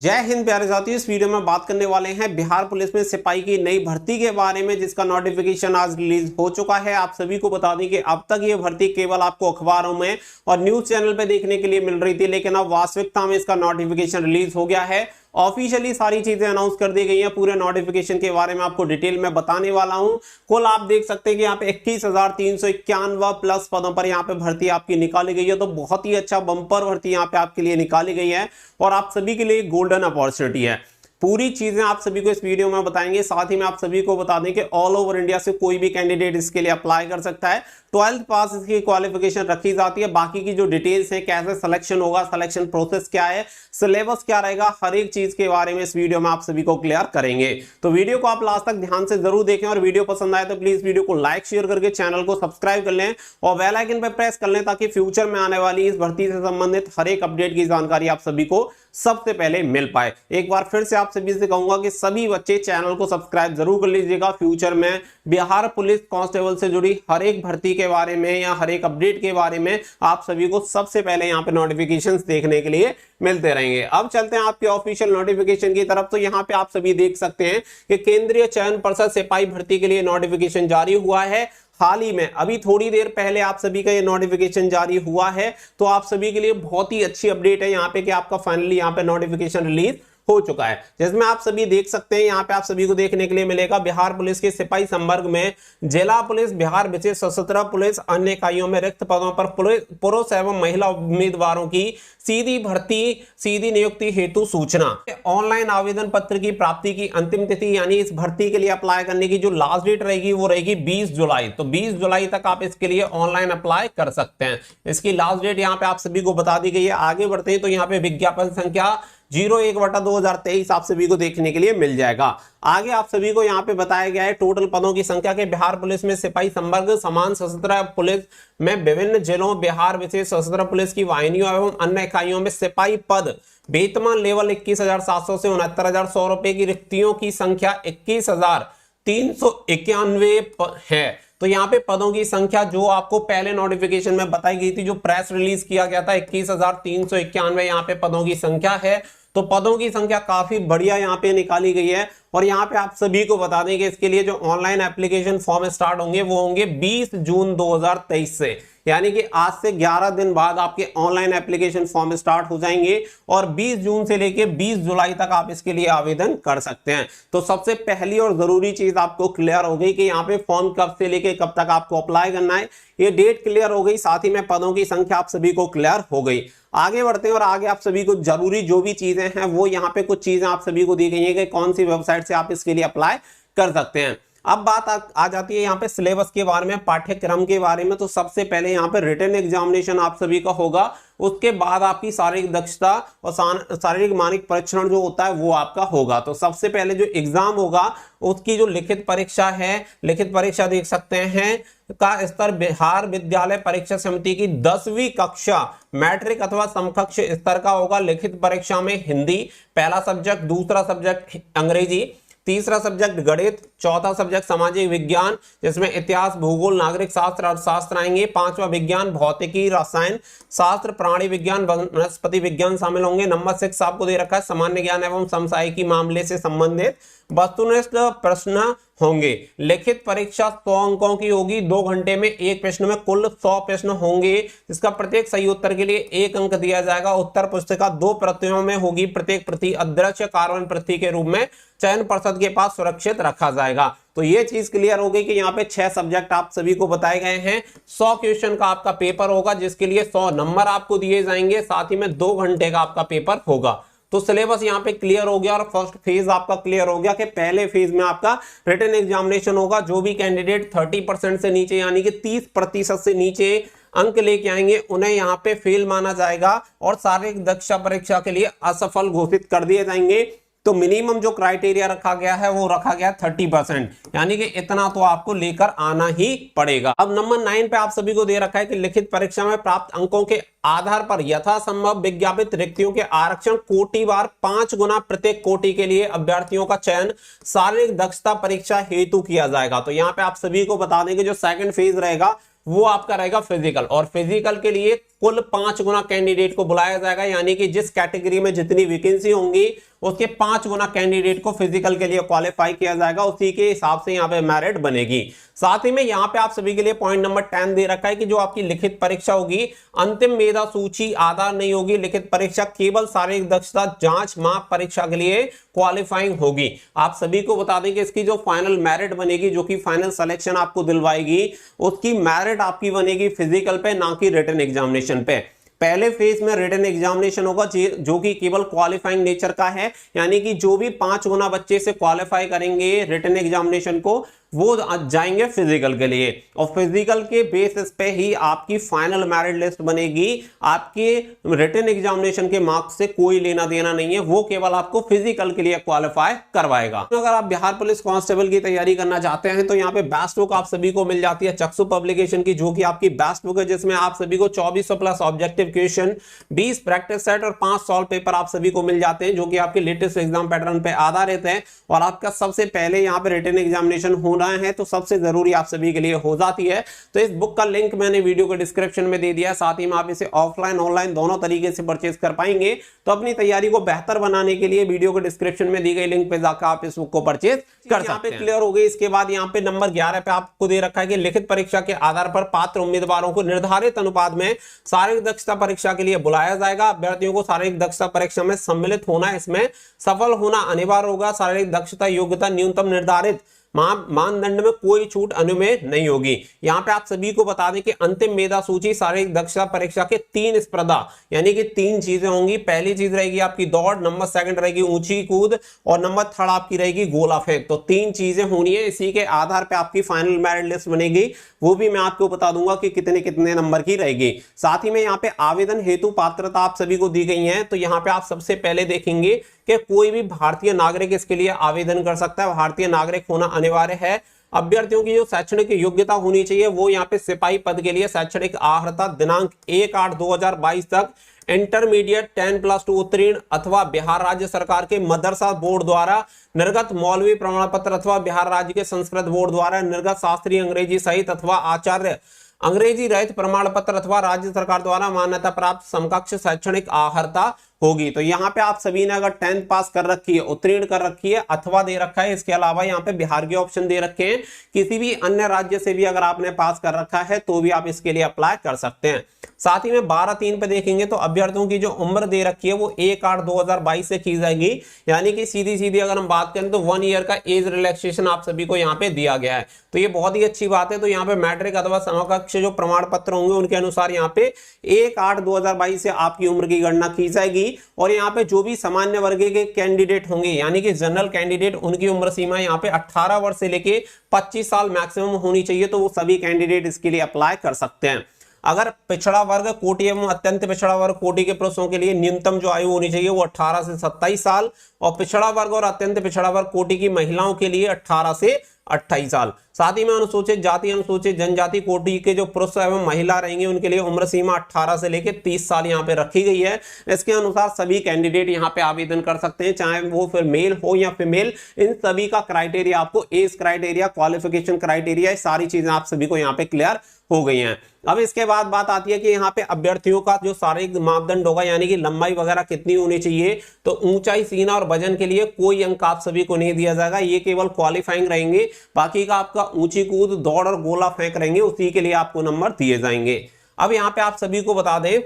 जय हिंद प्यारे साथियों। इस वीडियो में बात करने वाले हैं बिहार पुलिस में सिपाही की नई भर्ती के बारे में, जिसका नोटिफिकेशन आज रिलीज हो चुका है। आप सभी को बता दें कि अब तक ये भर्ती केवल आपको अखबारों में और न्यूज चैनल पे देखने के लिए मिल रही थी, लेकिन अब वास्तविकता में इसका नोटिफिकेशन रिलीज हो गया है। ऑफिशियली सारी चीजें अनाउंस कर दी गई हैं। पूरे नोटिफिकेशन के बारे में आपको डिटेल में बताने वाला हूं। कुल आप देख सकते हैं कि यहाँ पे 21,391 प्लस पदों पर यहाँ पे भर्ती आपकी निकाली गई है। तो बहुत ही अच्छा बंपर भर्ती यहाँ पे आपके लिए निकाली गई है और आप सभी के लिए गोल्डन अपॉर्चुनिटी है। पूरी चीजें आप सभी को इस वीडियो में बताएंगे। साथ ही में आप सभी को बता दें कि ऑल ओवर इंडिया से कोई भी कैंडिडेट इसके लिए अप्लाई कर सकता है। 12th पास इसकी क्वालिफिकेशन रखी जाती है। बाकी की जो डिटेल्स हैं, कैसे सिलेक्शन होगा, सिलेक्शन प्रोसेस क्या है, सिलेबस क्या रहेगा, हर एक चीज के बारे में इस वीडियो में आप सभी को क्लियर करेंगे। तो वीडियो को आप लास्ट तक ध्यान से जरूर देखें और वीडियो पसंद आए तो प्लीज वीडियो को लाइक शेयर करके चैनल को सब्सक्राइब कर लें और बेल आइकन पर प्रेस कर लें, ताकि फ्यूचर में आने वाली इस भर्ती से संबंधित हर एक अपडेट की जानकारी आप सभी को सबसे पहले मिल पाए। एक बार फिर से आप सभी से कहूंगा कि सभी बच्चे चैनल को सब्सक्राइब जरूर कर लीजिएगा। फ्यूचर में बिहार पुलिस कांस्टेबल से जुड़ी हर एक भर्ती के बारे में या हर एक अपडेट के बारे में आप सभी को सबसे पहले यहाँ पे नोटिफिकेशंस देखने के लिए मिलते रहेंगे। अब चलते हैं आपके ऑफिशियल नोटिफिकेशन की तरफ। तो यहाँ पे आप सभी देख सकते हैं कि केंद्रीय चयन पर्षद सिपाही भर्ती के लिए नोटिफिकेशन जारी हुआ है। हाल ही में अभी थोड़ी देर पहले आप सभी का ये नोटिफिकेशन जारी हुआ है। तो आप सभी के लिए बहुत ही अच्छी अपडेट है यहाँ पे कि आपका फाइनली यहाँ पे नोटिफिकेशन रिलीज हो चुका है, जिसमें आप सभी देख सकते हैं। यहाँ पे आप सभी को देखने के लिए मिलेगा बिहार पुलिस के सिपाही संवर्ग में जिला पुलिस, बिहार विशेष सशस्त्र पुलिस, अन्य इकाइयों में रिक्त पदों पर पुरुष एवं महिला उम्मीदवारों की सीधी भर्ती, सीधी नियुक्ति हेतु सूचना। ऑनलाइन आवेदन पत्र की प्राप्ति की अंतिम तिथि, यानी इस भर्ती के लिए अप्लाई करने की जो लास्ट डेट रहेगी वो रहेगी 20 जुलाई। तो 20 जुलाई तक आप इसके लिए ऑनलाइन अप्लाई कर सकते हैं। इसकी लास्ट डेट यहाँ पे आप सभी को बता दी गई है। आगे बढ़ते हैं तो यहाँ पे विज्ञापन संख्या 01/2023 आप सभी को देखने के लिए मिल जाएगा। आगे आप सभी को यहाँ पे बताया गया है टोटल पदों की संख्या के बिहार पुलिस में सिपाही संवर्ग समान सशस्त्र पुलिस में विभिन्न जिलों, बिहार विशेष सशस्त्र पुलिस की वाहिनियों एवं अन्य इकाइयों में सिपाही पद वेतमान लेवल 21,700 से 69,100 रुपए की रिक्तियों की संख्या 21,391 है। तो यहाँ पे पदों की संख्या जो आपको पहले नोटिफिकेशन में बताई गई थी, जो प्रेस रिलीज किया गया था, 21,391 यहाँ पे पदों की संख्या है। तो पदों की संख्या काफी बढ़िया यहाँ पे निकाली गई है। और यहाँ पे आप सभी को बता दें कि इसके लिए जो ऑनलाइन एप्लीकेशन फॉर्म स्टार्ट होंगे वो होंगे 20 जून 2023 से, यानी कि आज से 11 दिन बाद आपके ऑनलाइन एप्लीकेशन फॉर्म स्टार्ट हो जाएंगे और 20 जून से लेके 20 जुलाई तक आप इसके लिए आवेदन कर सकते हैं। तो सबसे पहली और जरूरी चीज आपको क्लियर हो गई कि यहाँ पे फॉर्म कब से लेके कब तक आपको अप्लाई करना है, ये डेट क्लियर हो गई। साथ ही में पदों की संख्या आप सभी को क्लियर हो गई। आगे बढ़ते हैं और आगे आप सभी को जरूरी जो भी चीजें हैं वो यहाँ पे कुछ चीजें आप सभी को दी गई है कि कौन सी वेबसाइट से आप इसके लिए अप्लाई कर सकते हैं। अब बात आ जाती है यहाँ पे सिलेबस के बारे में, पाठ्यक्रम के बारे में। तो सबसे पहले यहाँ पे रिटन एग्जामिनेशन आप सभी का होगा, उसके बाद आपकी शारीरिक दक्षता और शारीरिक मानसिक परीक्षण जो होता है वो आपका होगा। तो सबसे पहले जो एग्जाम होगा उसकी जो लिखित परीक्षा है, लिखित परीक्षा देख सकते हैं का स्तर बिहार विद्यालय परीक्षा समिति की 10वीं कक्षा मैट्रिक अथवा समकक्ष स्तर का होगा। लिखित परीक्षा में हिंदी पहला सब्जेक्ट, दूसरा सब्जेक्ट अंग्रेजी, तीसरा सब्जेक्ट गणित, चौथा सब्जेक्ट सामाजिक विज्ञान जिसमें इतिहास, भूगोल, नागरिक शास्त्र, अर्थशास्त्र आएंगे, पांचवा विज्ञान, भौतिकी, रसायन शास्त्र, प्राणी विज्ञान, वनस्पति विज्ञान शामिल होंगे। नंबर 6 आपको दे रखा है सामान्य ज्ञान एवं समसामयिकी मामले से संबंधित वस्तुनिष्ठ प्रश्न होंगे। लिखित परीक्षा 100 अंकों की होगी। 2 घंटे में एक प्रश्न में कुल 100 प्रश्न होंगे, जिसका प्रत्येक सही उत्तर के लिए 1 अंक दिया जाएगा। उत्तर पुस्तिका 2 प्रतियों में होगी। प्रत्येक प्रति अदृश्य कार्बन प्रति के रूप में चयन पर्षद के पास सुरक्षित रखा जाएगा। तो ये चीज क्लियर हो गई कि यहाँ पे 6 सब्जेक्ट आप सभी को बताए गए हैं। 100 क्वेश्चन का आपका पेपर होगा, जिसके लिए 100 नंबर आपको दिए जाएंगे। साथ ही में 2 घंटे का आपका पेपर होगा। तो सिलेबस यहाँ पे क्लियर हो गया और फर्स्ट फेज आपका क्लियर हो गया कि पहले फेज में आपका रिटन एग्जामिनेशन होगा। जो भी कैंडिडेट 30% से नीचे यानी कि 30% से नीचे अंक लेके आएंगे उन्हें यहाँ पे फेल माना जाएगा और शारीरिक दक्षता परीक्षा के लिए असफल घोषित कर दिए जाएंगे। तो मिनिमम जो क्राइटेरिया रखा गया है वो रखा गया 30%, यानी कि इतना तो आपको लेकर आना ही पड़ेगा। अब नंबर 9 पे आप सभी को दे रखा है कि लिखित परीक्षा में प्राप्त अंकों के आधार पर यथासंभव विज्ञापित रिक्तियों के आरक्षण कोटिवार 5 गुना प्रत्येक कोटि के लिए अभ्यर्थियों का चयन शारीरिक दक्षता परीक्षा हेतु किया जाएगा। तो यहाँ पे आप सभी को बता दें कि जो सेकंड फेज रहेगा वो आपका रहेगा फिजिकल। और फिजिकल के लिए कुल 5 गुना कैंडिडेट को बुलाया जाएगा, यानी कि जिस कैटेगरी में जितनी वैकेंसी होंगी उसके 5 गुना कैंडिडेट को फिजिकल के लिए क्वालिफाई किया जाएगा, उसी के हिसाब से यहाँ पे मेरिट बनेगी। साथ ही में यहाँ पे आप सभी के लिए पॉइंट नंबर 10 दे रखा है कि जो आपकी लिखित परीक्षा होगी अंतिम मेधा सूची आधार नहीं होगी, लिखित परीक्षा केवल शारीरिक दक्षता जांच माप परीक्षा के लिए क्वालिफाइंग होगी। आप सभी को बता दें कि इसकी जो फाइनल मेरिट बनेगी, जो कि फाइनल सिलेक्शन आपको दिलवाएगी, उसकी मेरिट आपकी बनेगी फिजिकल पे, ना कि रिटन एग्जामिनेशन पे। पहले फेज में रिटन एग्जामिनेशन होगा जो कि केवल क्वालिफाइंग नेचर का है, यानी कि जो भी 5 गुना बच्चे से क्वालिफाई करेंगे रिटन एग्जामिनेशन को वो जाएंगे फिजिकल के लिए, और फिजिकल के बेसिस पे ही आपकी फाइनल मेरिट लिस्ट बनेगी। आपके रिटन एग्जामिनेशन के मार्क्स से कोई लेना देना नहीं है, वो केवल आपको फिजिकल के लिए क्वालिफाई करवाएगा। अगर आप बिहार पुलिस कांस्टेबल की तैयारी करना चाहते हैं तो यहाँ पे बेस्ट बुक आप सभी को मिल जाती है चक्षु पब्लिकेशन की, जो कि आपकी बेस्ट बुक है, जिसमें आप सभी को 2400 plus objective question, 20 practice set और 5 सॉल्व पेपर आप सभी को मिल जाते हैं, जो कि आपके लेटेस्ट एग्जाम पैटर्न पे आधारित है। और आपका सबसे पहले यहाँ पे रिटन एग्जामिनेशन होना है तो सबसे जरूरी आप सभी के लिए हो जाती है। तो इस बुक का लिंक मैंने वीडियो के डिस्क्रिप्शन में दे दिया है, साथ ही में आप इसे ऑफलाइन ऑनलाइन दोनों तरीके से परचेज कर पाएंगे। तो अपनी तैयारी को बेहतर बनाने के लिए वीडियो के डिस्क्रिप्शन में दी गई लिंक पे जाकर आप इस बुक को परचेज कर सकते हैं। क्लियर हो गई। इसके बाद यहाँ पे नंबर 11 पे आपको दे रखा है कि लिखित परीक्षा के आधार पर पात्र उम्मीदवारों को निर्धारित अनुपात में शारीरिक दक्षता परीक्षा के लिए बुलाया जाएगा। अभ्यर्थियों को शारीरिक दक्षता परीक्षा में सम्मिलित होना, इसमें सफल होना अनिवार्य होगा। शारीरिक दक्षता योग्यता न्यूनतम निर्धारित मानदंड में कोई छूट अनुमेय नहीं होगी। यहाँ पे आप सभी को बता दें कि अंतिम मेधा सूची शारीरिक दक्षता परीक्षा के 3 स्पर्धा, यानी कि 3 चीजें होंगी। पहली चीज रहेगी आपकी दौड़, नंबर 2 रहेगी ऊंची कूद, और नंबर 3 आपकी रहेगी गोला फेंक। तो 3 चीजें होनी है, इसी के आधार पे आपकी फाइनल मेरिट लिस्ट बनेगी, वो भी मैं आपको बता दूंगा कि कितने कितने नंबर की रहेगी। साथ ही में यहाँ पे आवेदन हेतु पात्रता आप सभी को दी गई है। तो यहाँ पे आप सबसे पहले देखेंगे कि कोई भी भारतीय नागरिक इसके लिए आवेदन कर सकता है, भारतीय नागरिक होना अनिवार्य है। अभ्यर्थियों की जो शैक्षणिक योग्यता होनी चाहिए वो यहाँ पे सिपाही पद के लिए शैक्षणिक अर्हता दिनांक 1/8/2022 तक इंटरमीडिएट 10+2 उत्तीर्ण अथवा बिहार राज्य सरकार के मदरसा बोर्ड द्वारा निर्गत मौलवी प्रमाण पत्र अथवा बिहार राज्य के संस्कृत बोर्ड द्वारा निर्गत शास्त्रीय अंग्रेजी सहित अथवा आचार्य अंग्रेजी रहित प्रमाण पत्र अथवा राज्य सरकार द्वारा मान्यता प्राप्त समकक्ष शैक्षणिक अर्हता होगी। तो यहाँ पे आप सभी ने अगर 10th पास कर रखी है, उत्तीर्ण कर रखी है अथवा दे रखा है, इसके अलावा यहाँ पे बिहार के ऑप्शन दे रखे हैं, किसी भी अन्य राज्य से भी अगर आपने पास कर रखा है तो भी आप इसके लिए अप्लाई कर सकते हैं। साथ ही में 12/3 पे देखेंगे तो अभ्यर्थियों की जो उम्र दे रखी है वो 1/8/2022 से की जाएगी, यानी कि सीधी सीधी अगर हम बात करें तो 1 ईयर का एज रिलैक्सेशन आप सभी को यहाँ पे दिया गया है। तो ये बहुत ही अच्छी बात है। तो यहाँ पे मैट्रिक अथवा समकक्ष जो प्रमाण पत्र होंगे उनके अनुसार यहाँ पे 1/8/2022 से आपकी उम्र की गणना की जाएगी। और यहाँ पे जो भी सामान्य वर्ग के कैंडिडेट होंगे, यानी कि जनरल कैंडिडेट, उनकी उम्र सीमा यहाँ पे 18 वर्ष से लेके 25 साल मैक्सिमम होनी चाहिए। तो वो सभी कैंडिडेट इसके लिए अप्लाई कर सकते हैं। अगर पिछड़ा वर्ग कोटि एवं अत्यंत पिछड़ा वर्ग कोटि के पुरुषों के लिए न्यूनतम जो आयु होनी चाहिए वो 18 से 27 साल, और पिछड़ा वर्ग और अत्यंत पिछड़ा वर्ग कोटि की महिलाओं के लिए 18 से 28 साल। साथ ही में अनुसूचित जाति अनुसूचित जनजाति कोटि के जो पुरुष एवं महिला रहेंगे उनके लिए उम्र सीमा 18 से लेकर 30 साल यहाँ पे रखी गई है। इसके अनुसार सभी कैंडिडेट यहाँ पे आवेदन कर सकते हैं, चाहे वो फिर मेल हो या फीमेल। इन सभी का क्राइटेरिया आपको, एज क्राइटेरिया, क्वालिफिकेशन क्राइटेरिया, सारी चीजें आप सभी को यहाँ पे क्लियर हो गई हैं। अब इसके बाद बात आती है कि यहाँ पे अभ्यर्थियों का जो शारीरिक मापदंड होगा, यानी कि लंबाई वगैरह कितनी होनी चाहिए। तो ऊंचाई, सीना और वजन के लिए कोई अंक आप सभी को नहीं दिया जाएगा, ये केवल क्वालिफाइंग रहेंगे। बाकी का आपका ऊंची कूद, दौड़ और गोला फेंक रहेंगे, उसी के लिए आपको नंबर दिए जाएंगे। अब यहाँ पे आप सभी को बता दें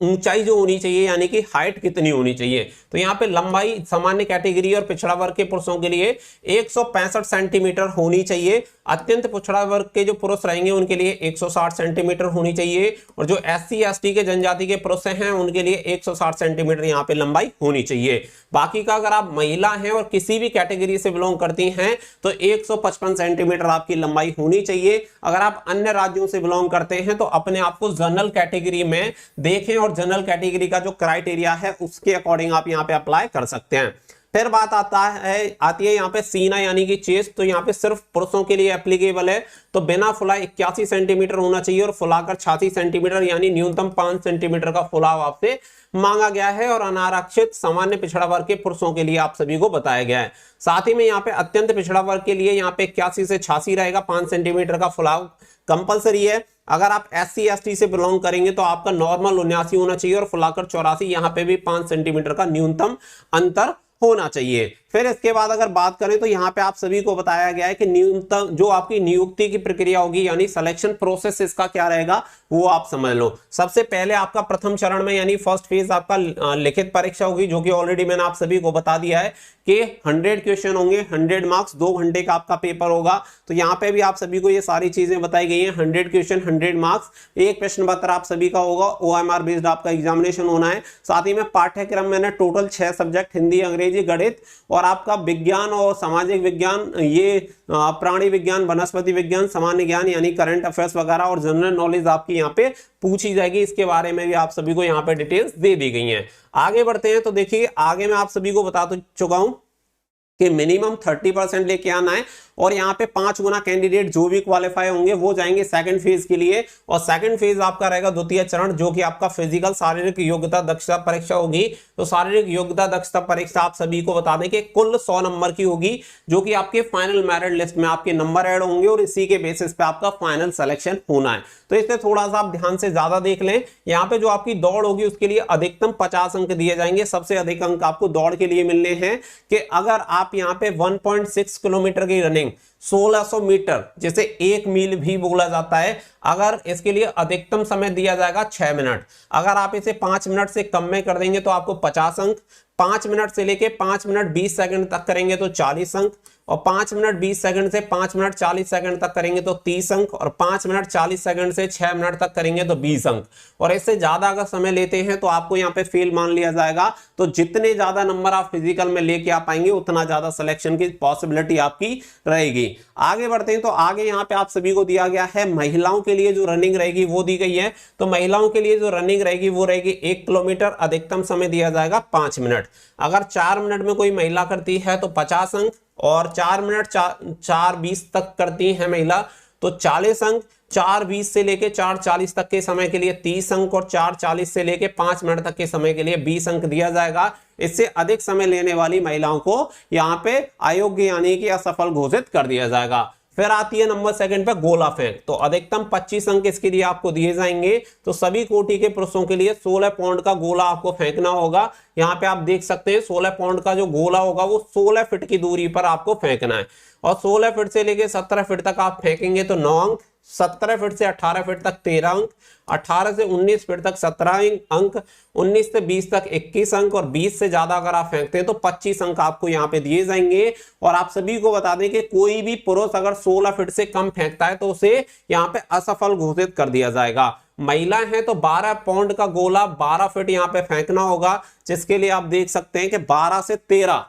ऊंचाई जो होनी चाहिए, यानी कि हाइट कितनी होनी चाहिए। तो यहाँ पे लंबाई सामान्य कैटेगरी और पिछड़ा वर्ग के पुरुषों के लिए 165 सेंटीमीटर होनी चाहिए। अत्यंत पिछड़ा वर्ग के जो पुरुष रहेंगे उनके लिए 160 सेंटीमीटर होनी चाहिए, और जो SC ST के जनजाति के पुरुष हैं उनके लिए 160 सेंटीमीटर यहाँ पे लंबाई होनी चाहिए। बाकी का अगर आप महिला हैं और किसी भी कैटेगरी से बिलोंग करती हैं तो 155 सेंटीमीटर आपकी लंबाई होनी चाहिए। अगर आप अन्य राज्यों से बिलोंग करते हैं तो अपने आप को जनरल कैटेगरी में देखें, और जनरल कैटेगरी का जो क्राइटेरिया है उसके अकॉर्डिंग आप यहाँ पे अप्लाई कर सकते हैं। फिर बात आती है यहाँ पे सीना यानी कि चेस्ट, तो यहाँ पे सिर्फ पुरुषों के लिए एप्लीकेबल है। तो बिना फुलाए 81 सेंटीमीटर होना चाहिए और फुलाकर 86 सेंटीमीटर यानी न्यूनतम 5 सेंटीमीटर का फुलाव आपसे मांगा गया है। और अनारक्षित सामान्य पिछड़ा वर्ग के पुरुषों के लिए आप सभी को बताया गया है। साथ ही में यहाँ पे अत्यंत पिछड़ा वर्ग के लिए यहाँ पे 81 से 86 रहेगा, 5 सेंटीमीटर का फुलाव कंपलसरी है। अगर आप SC ST से बिलोंग करेंगे तो आपका नॉर्मल 79 होना चाहिए और फुलाकर 84, यहाँ पे भी 5 सेंटीमीटर का न्यूनतम अंतर होना चाहिए। फिर इसके बाद अगर बात करें तो यहाँ पे आप सभी को बताया गया है कि न्यूनतम जो आपकी नियुक्ति की प्रक्रिया होगी यानी सिलेक्शन प्रोसेस इसका क्या रहेगा वो आप समझ लो। सबसे पहले आपका प्रथम चरण में यानी फर्स्ट फेज आपका लिखित परीक्षा होगी, जो कि ऑलरेडी मैंने आप सभी को बता दिया है कि 100 क्वेश्चन होंगे, 100 मार्क्स, 2 घंटे का आपका पेपर होगा। तो यहाँ पे भी आप सभी को ये सारी चीजें बताई गई हैं, 100 क्वेश्चन 100 मार्क्स, एक प्रश्न पत्र आप सभी का होगा, OMR बेस्ड आपका एग्जामिनेशन होना है। साथ ही में पाठ्यक्रम में टोटल 6 सब्जेक्ट, हिंदी, अंग्रेजी, गणित और आपका विज्ञान और सामाजिक विज्ञान, ये प्राणी विज्ञान, वनस्पति विज्ञान, सामान्य ज्ञान यानी करंट अफेयर्स वगैरह और जनरल नॉलेज आपकी यहाँ पे पूछी जाएगी। इसके बारे में भी आप सभी को यहाँ पे डिटेल्स दे दी गई हैं। आगे बढ़ते हैं तो देखिए आगे मैं आप सभी को बता चुका हूं कि मिनिमम 30% लेके आना है और यहाँ पे 5 गुना कैंडिडेट जो भी क्वालिफाई होंगे वो जाएंगे सेकंड फेज के लिए। और सेकंड फेज आपका रहेगा द्वितीय चरण, जो कि आपका फिजिकल शारीरिक योग्यता दक्षता परीक्षा होगी। तो शारीरिक योग्यता दक्षता परीक्षा आप सभी को बता दें कि कुल 100 नंबर की होगी, जो कि आपके फाइनल मेरिट लिस्ट में आपके नंबर ऐड होंगे और इसी के बेसिस पे आपका फाइनल सिलेक्शन होना है। तो इसमें थोड़ा सा आप ध्यान से ज्यादा देख लें। यहाँ पे जो आपकी दौड़ होगी उसके लिए अधिकतम 50 अंक दिए जाएंगे। सबसे अधिक अंक आपको दौड़ के लिए मिलने हैं कि अगर आप यहाँ पे 1.6 किलोमीटर की रनिंग, 1600 मीटर जिसे 1 मील भी बोला जाता है, अगर इसके लिए अधिकतम समय दिया जाएगा 6 मिनट। अगर आप इसे 5 मिनट से कम में कर देंगे तो आपको 50 अंक, 5 मिनट से लेके 5 मिनट 20 सेकंड तक करेंगे तो 40 अंक, और 5 मिनट 20 सेकंड से 5 मिनट 40 सेकंड तक करेंगे तो 30 अंक, और 5 मिनट 40 सेकंड से 6 मिनट तक करेंगे तो 20 अंक। और इससे ज्यादा अगर समय लेते हैं तो आपको यहाँ पे फेल मान लिया जाएगा। तो जितने ज्यादा नंबर आप फिजिकल में लेके आ पाएंगे उतना ज्यादा सिलेक्शन की पॉसिबिलिटी आपकी रहेगी। आगे बढ़ते हैं तो आगे यहाँ पे आप सभी को दिया गया है महिलाओं के लिए जो रनिंग रहेगी वो दी गई है। तो महिलाओं के लिए जो रनिंग रहेगी वो रहेगी 1 किलोमीटर, अधिकतम समय दिया जाएगा 5 मिनट। अगर 4 मिनट में कोई महिला करती है तो 50 अंक, और 4 मिनट 4:20 तक करती है महिला तो 40 अंक, 4:20 से लेके 4:40 तक के समय के लिए 30 अंक, और 4:40 से लेके 5 मिनट तक के समय के लिए 20 अंक दिया जाएगा। इससे अधिक समय लेने वाली महिलाओं को यहाँ पे अयोग्य यानी कि असफल घोषित कर दिया जाएगा। फिर आती है नंबर सेकंड पे गोला फेंक। तो अधिकतम 25 अंक इसके लिए आपको दिए जाएंगे। तो सभी कोटि के पुरुषों के लिए 16 पाउंड का गोला आपको फेंकना होगा। यहाँ पे आप देख सकते हैं 16 पाउंड का जो गोला होगा वो 16 फीट की दूरी पर आपको फेंकना है, और 16 फीट से लेके 17 फीट तक आप फेंकेंगे तो 9 अंक, 17 फीट से 18 फीट तक 13 अंक, 18 से 19 फीट तक 17 अंक, 19 से 20 तक 21 अंक, और 20 से ज्यादा अगर आप फेंकते हैं तो 25 अंक आपको यहाँ पे दिए जाएंगे। और आप सभी को बता दें कि कोई भी पुरुष अगर 16 फीट से कम फेंकता है तो उसे यहाँ पे असफल घोषित कर दिया जाएगा। महिला है तो 12 पाउंड का गोला 12 फीट यहाँ पे फेंकना होगा, जिसके लिए आप देख सकते हैं कि 12 से 13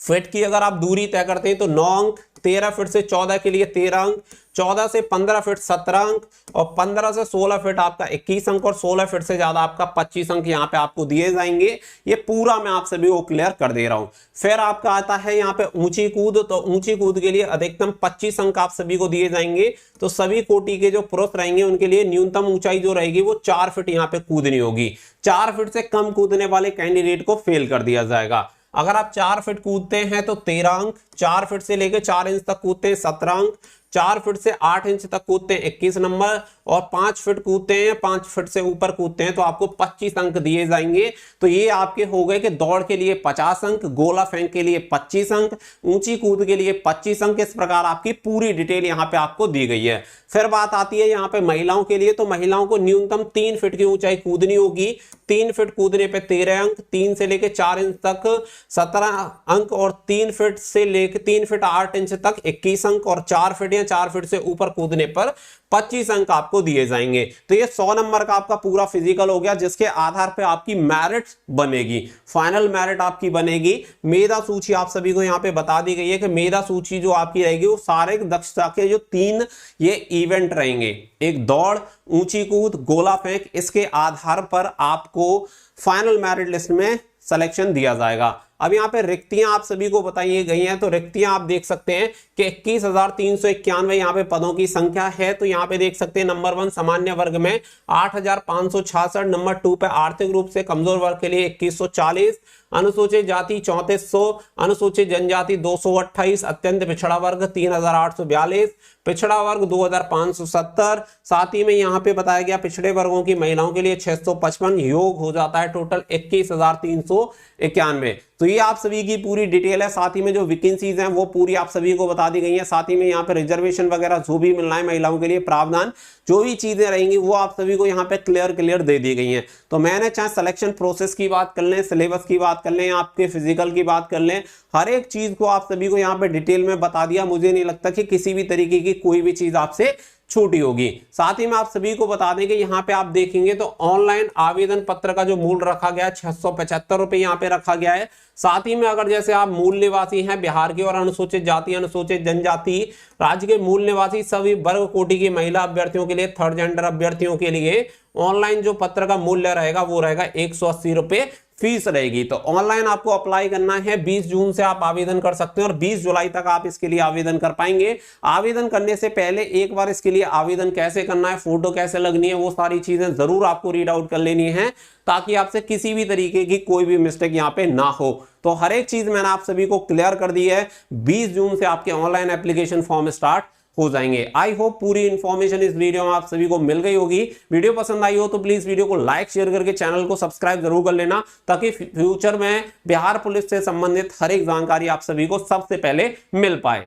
फीट की अगर आप दूरी तय करते हैं तो 9 अंक, 13 फीट से 14 के लिए 13 अंक, 14 से 15 फीट 17 अंक, और 15 से 16 फीट आपका 21 अंक, और 16 फीट से ज्यादा आपका 25 अंक यहाँ पे आपको दिए जाएंगे। ये पूरा मैं आप सभी को क्लियर कर दे रहा हूं। फिर आपका आता है यहाँ पे ऊंची कूद। तो ऊंची कूद के लिए अधिकतम 25 अंक आप सभी को दिए जाएंगे। तो सभी कोटि के जो पुरुष रहेंगे उनके लिए न्यूनतम ऊंचाई जो रहेगी वो 4 फीट यहाँ पे कूदनी होगी। 4 फीट से कम कूदने वाले कैंडिडेट को फेल कर दिया जाएगा। अगर आप 4 फीट कूदते हैं तो 13 अंक, 4 फीट से लेकर 4 इंच तक कूदते हैं 17 अंक, 4 फीट से 8 इंच तक कूदते हैं 21 नंबर, और 5 फीट कूदते हैं, 5 फीट से ऊपर कूदते हैं तो आपको 25 अंक दिए जाएंगे। तो ये आपके हो गए कि दौड़ के लिए 50 अंक, गोला फेंक के लिए 25 अंक, ऊंची कूद के लिए 25 अंक। इस प्रकार आपकी पूरी डिटेल यहाँ पे आपको दी गई है। फिर बात आती है यहाँ पे महिलाओं के लिए। तो महिलाओं को न्यूनतम 3 फीट की ऊंचाई कूदनी होगी। 3 फीट कूदने पे 13 अंक, 3 से लेके 4 इंच तक 17 अंक, और 3 फीट से लेके 3 फीट 8 इंच तक 21 अंक, और 4 फीट या 4 फीट से ऊपर कूदने पर 25 अंक आपको दिए जाएंगे। तो ये 100 नंबर का आपका पूरा फिजिकल हो गया, जिसके आधार पे आपकी मेरिट बनेगी, फाइनल मेरिट आपकी बनेगी। मेधा सूची आप सभी को यहाँ पे बता दी गई है कि मेधा सूची जो आपकी रहेगी वो शारीरिक दक्षता के जो 3 ये इवेंट रहेंगे, एक दौड़, ऊंची कूद, गोला फेंक, इसके आधार पर आपको फाइनल मेरिट लिस्ट में सिलेक्शन दिया जाएगा। अब यहाँ पे रिक्तियां आप सभी को बताई गई हैं, तो रिक्तियां आप देख सकते हैं कि 21,391 यहाँ पे पदों की संख्या है। तो यहाँ पे देख सकते हैं नंबर 1 सामान्य वर्ग में 8,566, नंबर 2 पे आर्थिक रूप से कमजोर वर्ग के लिए 2140, अनुसूचित जाति 3400, अनुसूचित जनजाति 228, अत्यंत पिछड़ा वर्ग 3,842, पिछड़ा वर्ग 2,570, साथ ही में यहाँ पे बताया गया पिछड़े वर्गों की महिलाओं के लिए 655, योग हो जाता है टोटल 21,391। तो ये आप सभी की पूरी डिटेल है, साथ ही में जो वैकेंसीज हैं वो पूरी आप सभी को बता दी गई हैं, साथ ही में यहाँ पे रिजर्वेशन वगैरह जो भी मिलना है महिलाओं के लिए प्रावधान जो भी चीजें रहेंगी वो आप सभी को यहाँ पे क्लियर दे दी गई हैं। तो मैंने चाहे सिलेक्शन प्रोसेस की बात कर लें, सिलेबस की बात कर लें, आपके फिजिकल की बात कर लें, हर एक चीज को आप सभी को यहाँ पे डिटेल में बता दिया। मुझे नहीं लगता कि किसी भी तरीके की कोई भी चीज आपसे छूटी होगी। साथ ही में आप सभी को बता दें कि यहाँ पे आप देखेंगे तो ऑनलाइन आवेदन पत्र का जो मूल्य रखा गया है 675 रुपए यहाँ पे रखा गया है। साथ ही में अगर जैसे आप मूल निवासी हैं बिहार के और अनुसूचित जाति अनुसूचित जनजाति राज्य के मूल निवासी सभी वर्ग कोटि की महिला अभ्यर्थियों के लिए, थर्ड जेंडर अभ्यर्थियों के लिए ऑनलाइन जो पत्र का मूल्य रहेगा वो रहेगा 180 रुपए फीस रहेगी। तो ऑनलाइन आपको अप्लाई करना है, 20 जून से आप आवेदन कर सकते हैं और 20 जुलाई तक आप इसके लिए आवेदन कर पाएंगे। आवेदन करने से पहले एक बार इसके लिए आवेदन कैसे करना है, फोटो कैसे लगनी है, वो सारी चीजें जरूर आपको रीड आउट कर लेनी है ताकि आपसे किसी भी तरीके की कोई भी मिस्टेक यहाँ पे ना हो। तो हर एक चीज मैंने आप सभी को क्लियर कर दी है। 20 जून से आपके ऑनलाइन एप्लीकेशन फॉर्म स्टार्ट हो जाएंगे। आई होप पूरी इंफॉर्मेशन इस वीडियो में आप सभी को मिल गई होगी। वीडियो पसंद आई हो तो प्लीज वीडियो को लाइक शेयर करके चैनल को सब्सक्राइब जरूर कर लेना ताकि फ्यूचर में बिहार पुलिस से संबंधित हर एक जानकारी आप सभी को सबसे पहले मिल पाए।